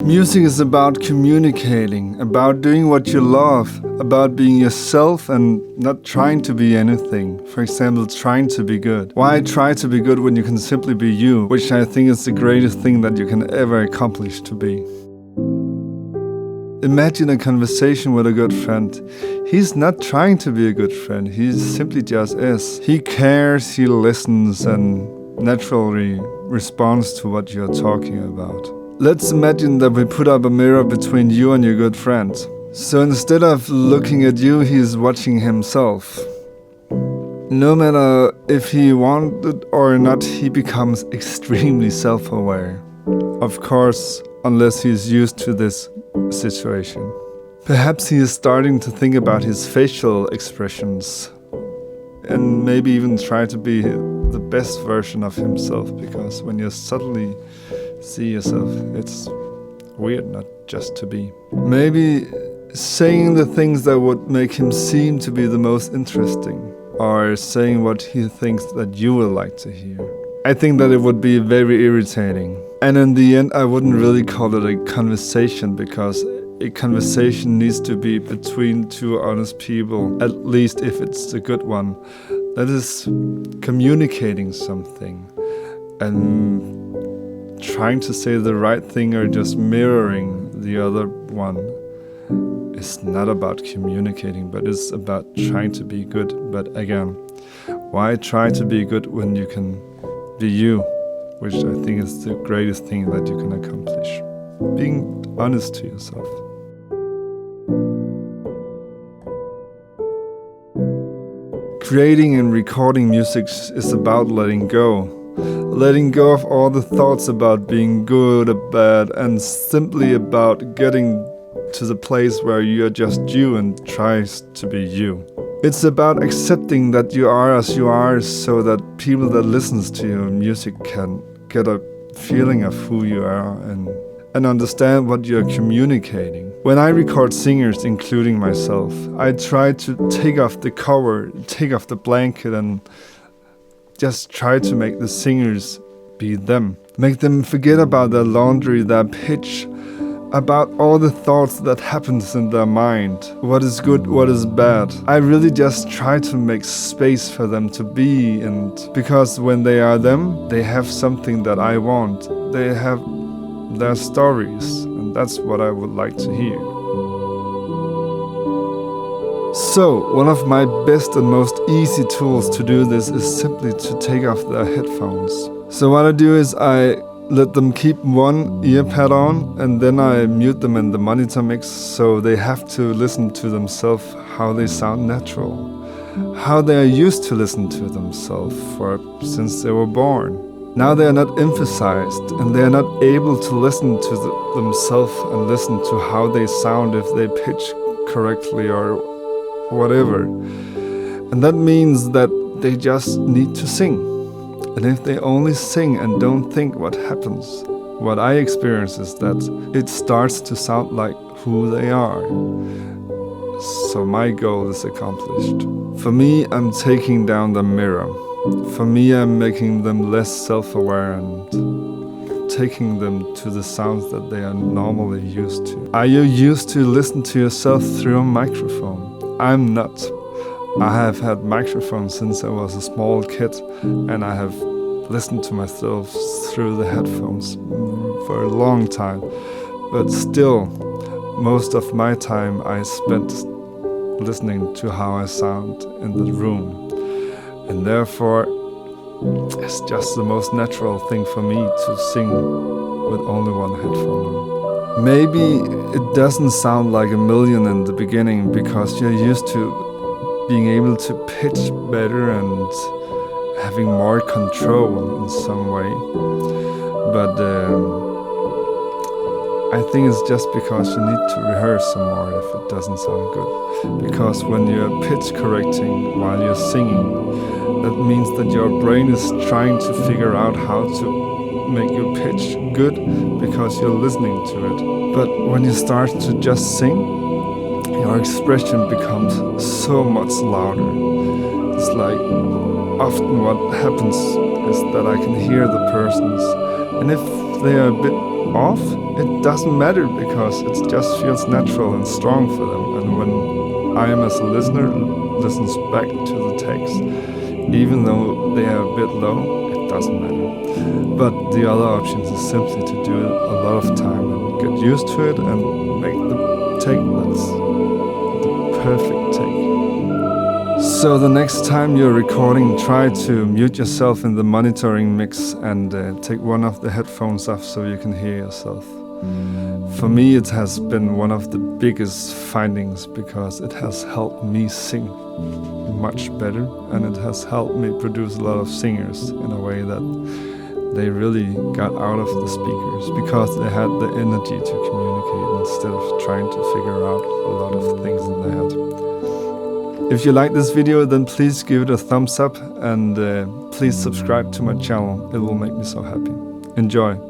Music is about communicating, about doing what you love, about being yourself and not trying to be anything. For example, trying to be good. Why try to be good when you can simply be you, which I think is the greatest thing that you can ever accomplish to be. Imagine a conversation with a good friend. He's not trying to be a good friend, he simply just is. He cares, he listens and naturally responds to what you're talking about. Let's imagine that we put up a mirror between you and your good friend. So instead of looking at you, he's watching himself. No matter if he wanted or not, he becomes extremely self-aware. Of course, unless he's used to this situation. Perhaps he is starting to think about his facial expressions and maybe even try to be the best version of himself, because when you suddenly see yourself, it's weird not just to be. Maybe saying the things that would make him seem to be the most interesting, or saying what he thinks that you will like to hear. I think that it would be very irritating. And in the end, I wouldn't really call it a conversation, because a conversation needs to be between two honest people, at least if it's a good one. That is communicating something and trying to say the right thing or just mirroring the other one. It's not about communicating, but it's about trying to be good. But again, why try to be good when you can be you? Which I think is the greatest thing that you can accomplish. Being honest to yourself. Creating and recording music is about letting go. Letting go of all the thoughts about being good or bad, and simply about getting to the place where you are just you and tries to be you. It's about accepting that you are as you are, so that people that listens to your music can get a feeling of who you are and understand what you're communicating. When I record singers, including myself, I try to take off the cover, take off the blanket and just try to make the singers be them. Make them forget about their laundry, their pitch, about all the thoughts that happens in their mind. What is good, what is bad. I really just try to make space for them to be, and because when they are them, they have something that I want. They have their stories, and that's what I would like to hear. So, one of my best and most easy tools to do this is simply to take off their headphones. So what I do is I let them keep one ear pad on, and then I mute them in the monitor mix, so they have to listen to themselves how they sound natural, how they are used to listen to themselves since they were born. Now they are not emphasized, and they are not able to listen to themselves and listen to how they sound, if they pitch correctly or whatever. And that means that they just need to sing. And if they only sing and don't think, what happens? What I experience is that it starts to sound like who they are. So my goal is accomplished. For me, I'm taking down the mirror. For me, I'm making them less self-aware and taking them to the sounds that they are normally used to. Are you used to listen to yourself through a microphone? I'm not. I have had microphones since I was a small kid, and I have listened to myself through the headphones for a long time. But still, most of my time I spent listening to how I sound in the room. And therefore, it's just the most natural thing for me to sing with only one headphone on. Maybe it doesn't sound like a million in the beginning because you're used to being able to pitch better and having more control in some way. But I think it's just because you need to rehearse some more if it doesn't sound good. Because when you're pitch correcting while you're singing, that means that your brain is trying to figure out how to make your pitch good because you're listening to it. But when you start to just sing, your expression becomes so much louder. It's like often what happens is that I can hear the persons, and if they are a bit off, it doesn't matter because it just feels natural and strong for them. And when I am as a listener listens back to the takes, even though they are a bit low, it doesn't matter. But the other option is simply to do it a lot of time and get used to it and make the take that's the perfect take. So the next time you're recording, try to mute yourself in the monitoring mix and take one of the headphones off so you can hear yourself. For me, it has been one of the biggest findings because it has helped me sing much better, and it has helped me produce a lot of singers in a way that they really got out of the speakers because they had the energy to communicate instead of trying to figure out a lot of things in their head. If you like this video, then please give it a thumbs up and please subscribe to my channel. It will make me so happy. Enjoy!